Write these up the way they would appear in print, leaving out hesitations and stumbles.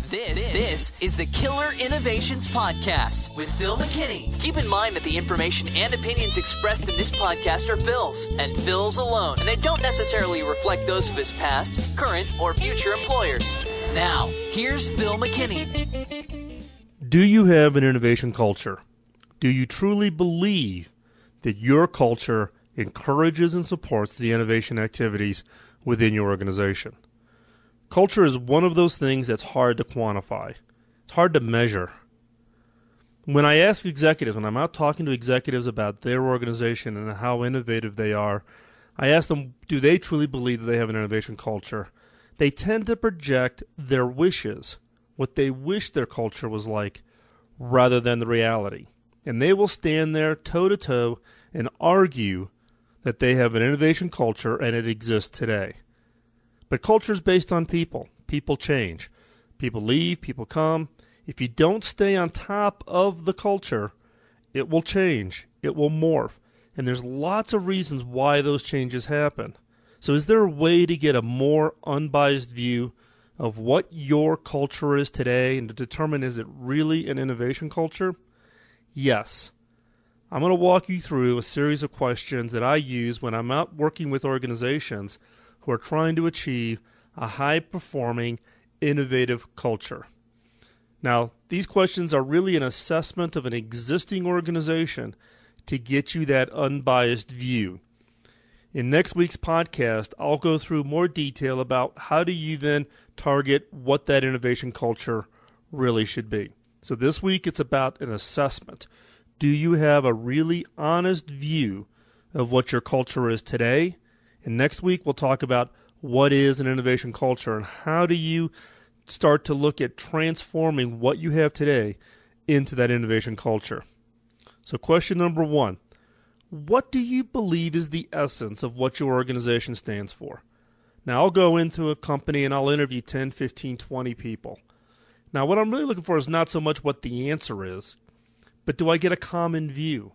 This is the Killer Innovations Podcast with Phil McKinney. Keep in mind that the information and opinions expressed in this podcast are Phil's, and Phil's alone, and they don't necessarily reflect those of his past, current, or future employers. Now, here's Phil McKinney. Do you have an innovation culture? Do you truly believe that your culture encourages and supports the innovation activities within your organization? Culture is one of those things that's hard to quantify. It's hard to measure. When I ask executives, when I'm out talking to executives about their organization and how innovative they are, I ask them, do they truly believe that they have an innovation culture? They tend to project their wishes, what they wish their culture was like, rather than the reality. And they will stand there toe-to-toe and argue that they have an innovation culture and it exists today. But culture is based on people. People change. People leave, people come. If you don't stay on top of the culture, it will change. It will morph. And there's lots of reasons why those changes happen. So is there a way to get a more unbiased view of what your culture is today and to determine, is it really an innovation culture? Yes. I'm going to walk you through a series of questions that I use when I'm out working with organizations who are trying to achieve a high-performing, innovative culture. Now, these questions are really an assessment of an existing organization to get you that unbiased view. In next week's podcast, I'll go through more detail about how do you then target what that innovation culture really should be. So this week, it's about an assessment. Do you have a really honest view of what your culture is today? And next week, we'll talk about what is an innovation culture and how do you start to look at transforming what you have today into that innovation culture. So question number one, what do you believe is the essence of what your organization stands for? Now, I'll go into a company and I'll interview 10, 15, 20 people. Now, what I'm really looking for is not so much what the answer is, but do I get a common view?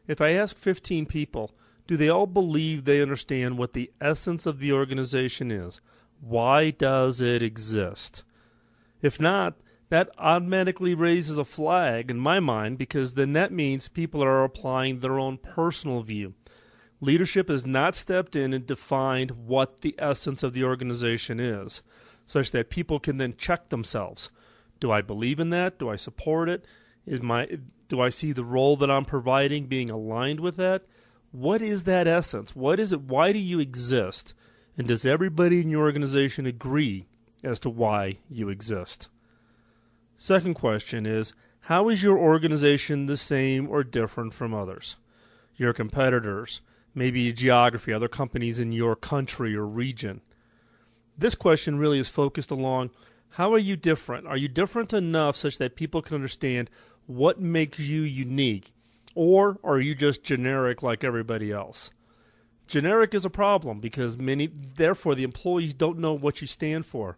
If I ask 15 people, do they all believe they understand what the essence of the organization is? Why does it exist? If not, that automatically raises a flag in my mind because then that means people are applying their own personal view. Leadership has not stepped in and defined what the essence of the organization is, such that people can then check themselves. Do I believe in that? Do I support it? Do I see the role that I'm providing being aligned with that? What is that essence? What is it? Why do you exist? And does everybody in your organization agree as to why you exist? Second question is, how is your organization the same or different from others? Your competitors, maybe geography, other companies in your country or region. This question really is focused along, how are you different? Are you different enough such that people can understand what makes you unique? Or are you just generic like everybody else? Generic is a problem because therefore the employees don't know what you stand for.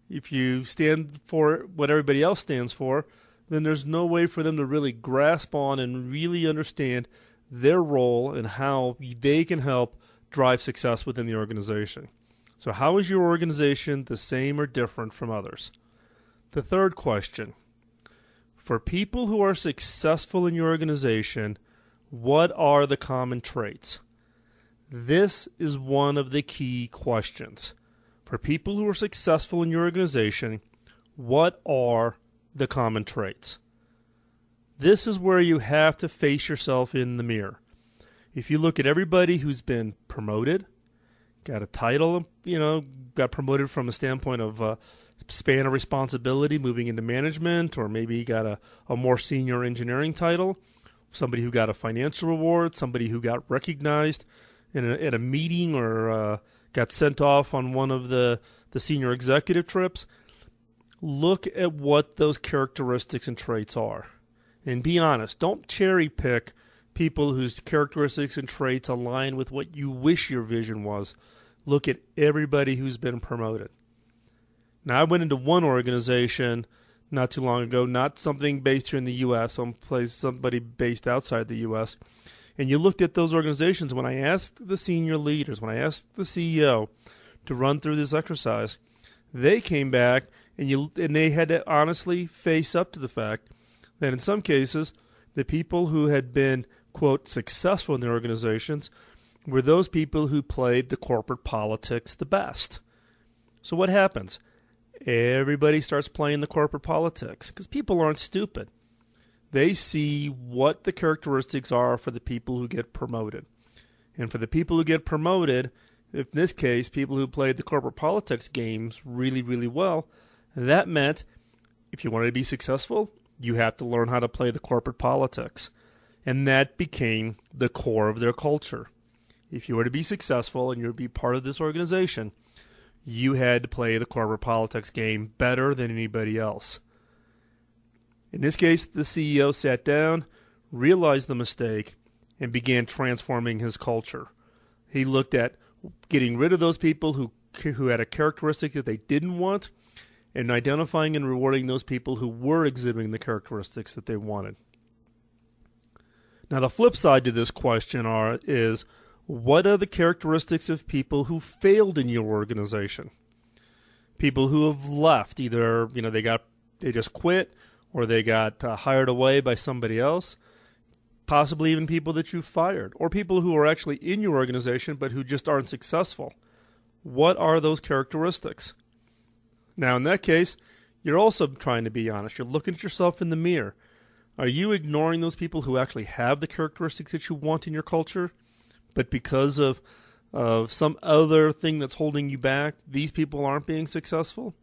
If you stand for what everybody else stands for, then there's no way for them to really grasp on and really understand their role and how they can help drive success within the organization. So how is your organization the same or different from others? The third question, for people who are successful in your organization, what are the common traits? This is one of the key questions. For people who are successful in your organization, what are the common traits? This is where you have to face yourself in the mirror. If you look at everybody who's been promoted, got a title, got promoted from a standpoint of span of responsibility, moving into management, or maybe got a more senior engineering title, somebody who got a financial reward, somebody who got recognized at a meeting or got sent off on one of the senior executive trips. Look at what those characteristics and traits are. And be honest. Don't cherry pick people whose characteristics and traits align with what you wish your vision was. Look at everybody who's been promoted. Now, I went into one organization not too long ago, not something based here in the U.S., somebody based outside the U.S., and you looked at those organizations. When I asked the senior leaders, when I asked the CEO to run through this exercise, they came back and they had to honestly face up to the fact that in some cases, the people who had been, quote, successful in their organizations were those people who played the corporate politics the best. So what happens? Everybody starts playing the corporate politics because people aren't stupid. They see what the characteristics are for the people who get promoted. And for the people who get promoted, in this case, people who played the corporate politics games really, really well, that meant if you wanted to be successful, you have to learn how to play the corporate politics. And that became the core of their culture. If you were to be successful and you were to be part of this organization, you had to play the corporate politics game better than anybody else. In this case, the CEO sat down, realized the mistake, and began transforming his culture. He looked at getting rid of those people who had a characteristic that they didn't want, and identifying and rewarding those people who were exhibiting the characteristics that they wanted. Now, the flip side to this question is, what are the characteristics of people who failed in your organization? People who have left, either they just quit, or they got hired away by somebody else, possibly even people that you fired, or people who are actually in your organization but who just aren't successful. What are those characteristics? Now, in that case, you're also trying to be honest. You're looking at yourself in the mirror. Are you ignoring those people who actually have the characteristics that you want in your culture, but because of some other thing that's holding you back, these people aren't being successful?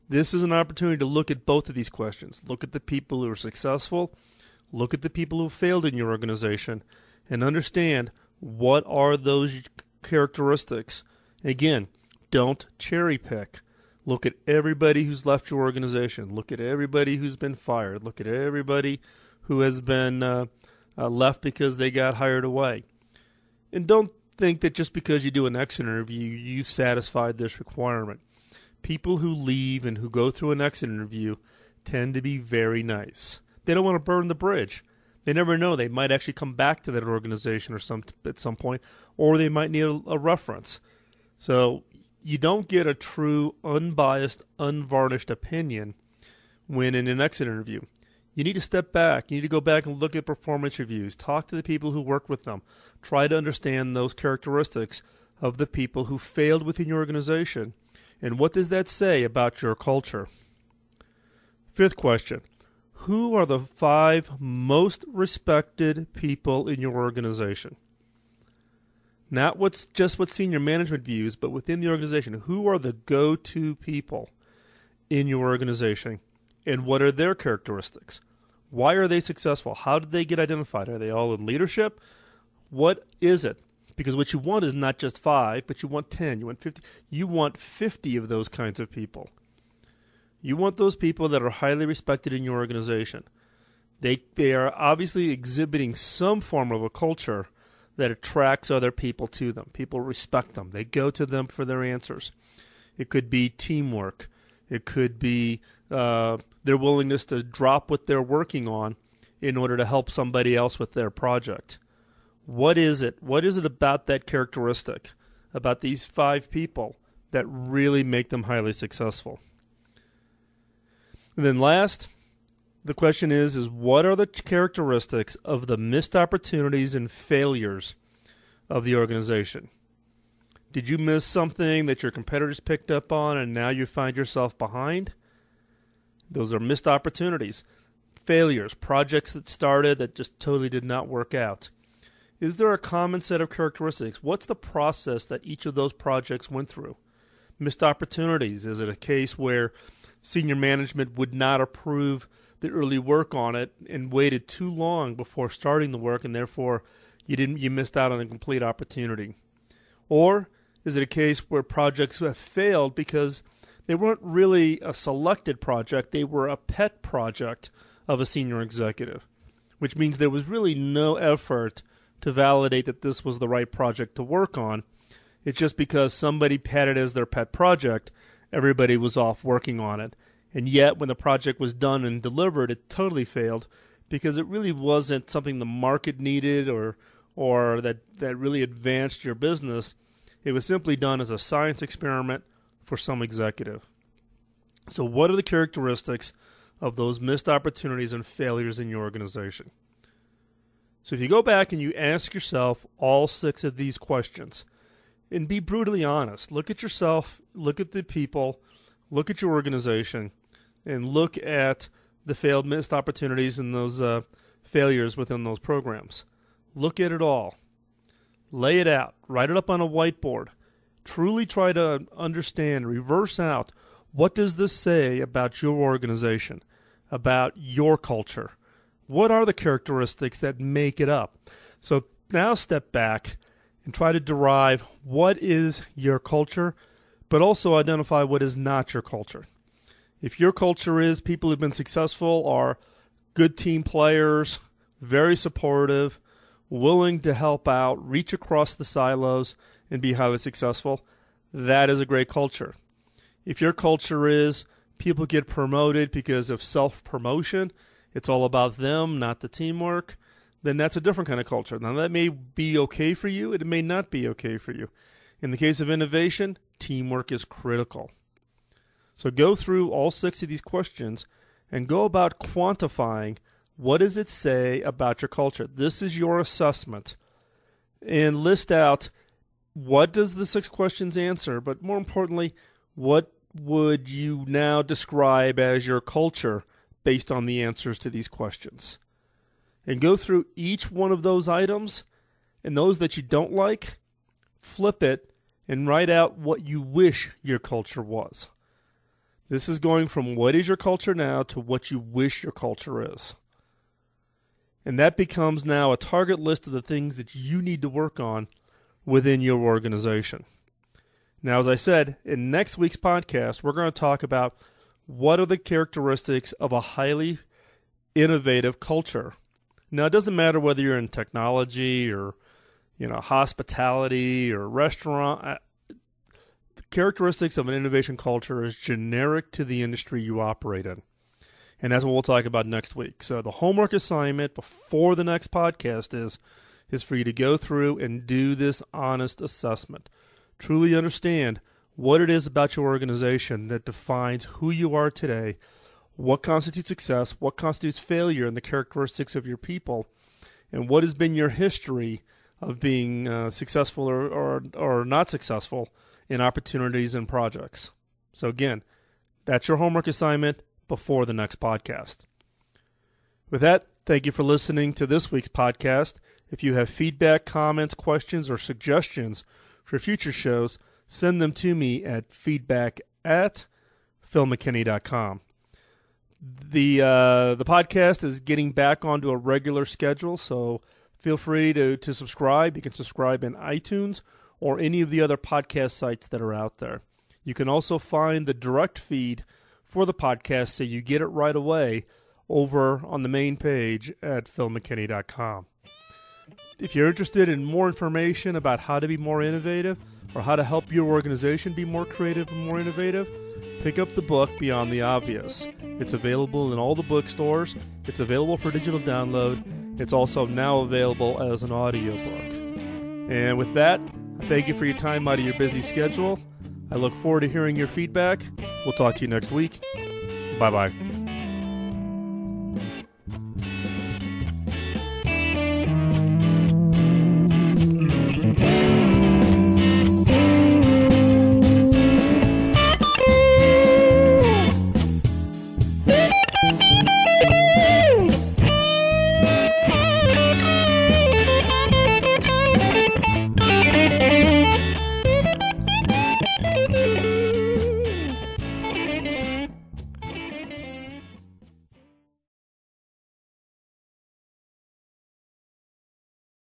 This is an opportunity to look at both of these questions. Look at the people who are successful, look at the people who failed in your organization, and understand what are those characteristics. Again, don't cherry pick. Look at everybody who's left your organization. Look at everybody who's been fired. Look at everybody who has been left because they got hired away. And don't think that just because you do an exit interview, you've satisfied this requirement. People who leave and who go through an exit interview tend to be very nice. They don't want to burn the bridge. They never know. They might actually come back to that organization at some point, or they might need a reference. So you don't get a true, unbiased, unvarnished opinion when in an exit interview. You need to step back. You need to go back and look at performance reviews. Talk to the people who work with them. Try to understand those characteristics of the people who failed within your organization. And what does that say about your culture? Fifth question. Who are the 5 most respected people in your organization? Not what senior management views, but within the organization. Who are the go-to people in your organization? And what are their characteristics? Why are they successful? How did they get identified? Are they all in leadership? What is it? Because what you want is not just 5, but you want 10, you want 50. You want 50 of those kinds of people. You want those people that are highly respected in your organization. They are obviously exhibiting some form of a culture that attracts other people to them. People respect them. They go to them for their answers. It could be teamwork. It could be their willingness to drop what they're working on in order to help somebody else with their project. What is it? What is it about that characteristic, about these 5 people, that really make them highly successful? And then last, the question is what are the characteristics of the missed opportunities and failures of the organization? Did you miss something that your competitors picked up on and now you find yourself behind? Those are missed opportunities. Failures, projects that started that just totally did not work out. Is there a common set of characteristics? What's the process that each of those projects went through? Missed opportunities. Is it a case where senior management would not approve the early work on it and waited too long before starting the work, and therefore you missed out on a complete opportunity? Or is it a case where projects have failed because they weren't really a selected project, they were a pet project of a senior executive, which means there was really no effort to validate that this was the right project to work on. It's just because somebody had it as their pet project, everybody was off working on it. And yet, when the project was done and delivered, it totally failed because it really wasn't something the market needed or that really advanced your business. It was simply done as a science experiment for some executive. So what are the characteristics of those missed opportunities and failures in your organization? So if you go back and you ask yourself all 6 of these questions and be brutally honest, look at yourself, look at the people, look at your organization, and look at the failed missed opportunities and those failures within those programs. Look at it all. Lay it out. Write it up on a whiteboard. Truly try to understand, reverse out, what does this say about your organization, about your culture? What are the characteristics that make it up? So now step back and try to derive what is your culture, but also identify what is not your culture. If your culture is people who've been successful are good team players, very supportive, willing to help out, reach across the silos, and be highly successful, that is a great culture. If your culture is people get promoted because of self-promotion, it's all about them, not the teamwork, then that's a different kind of culture. Now, that may be okay for you. It may not be okay for you. In the case of innovation, teamwork is critical. So go through all 6 of these questions and go about quantifying what does it say about your culture. This is your assessment. And list out what does the 6 questions answer, but more importantly, what would you now describe as your culture based on the answers to these questions? And go through each one of those items, and those that you don't like, flip it and write out what you wish your culture was. This is going from what is your culture now to what you wish your culture is. And that becomes now a target list of the things that you need to work on within your organization. Now, as I said, in next week's podcast, we're going to talk about what are the characteristics of a highly innovative culture. Now, it doesn't matter whether you're in technology or, hospitality or restaurant. The characteristics of an innovation culture is generic to the industry you operate in. And that's what we'll talk about next week. So the homework assignment before the next podcast is for you to go through and do this honest assessment. Truly understand what it is about your organization that defines who you are today, what constitutes success, what constitutes failure, and the characteristics of your people, and what has been your history of being successful or not successful in opportunities and projects. So again, that's your homework assignment before the next podcast. With that, thank you for listening to this week's podcast. If you have feedback, comments, questions, or suggestions for future shows, send them to me at feedback@philmckinney.com. The podcast is getting back onto a regular schedule, so feel free to subscribe. You can subscribe in iTunes or any of the other podcast sites that are out there. You can also find the direct feed for the podcast so you get it right away over on the main page at philmckinney.com. If you're interested in more information about how to be more innovative or how to help your organization be more creative and more innovative, pick up the book Beyond the Obvious. It's available in all the bookstores. It's available for digital download. It's also now available as an audiobook. And with that, thank you for your time out of your busy schedule. I look forward to hearing your feedback. We'll talk to you next week. Bye-bye.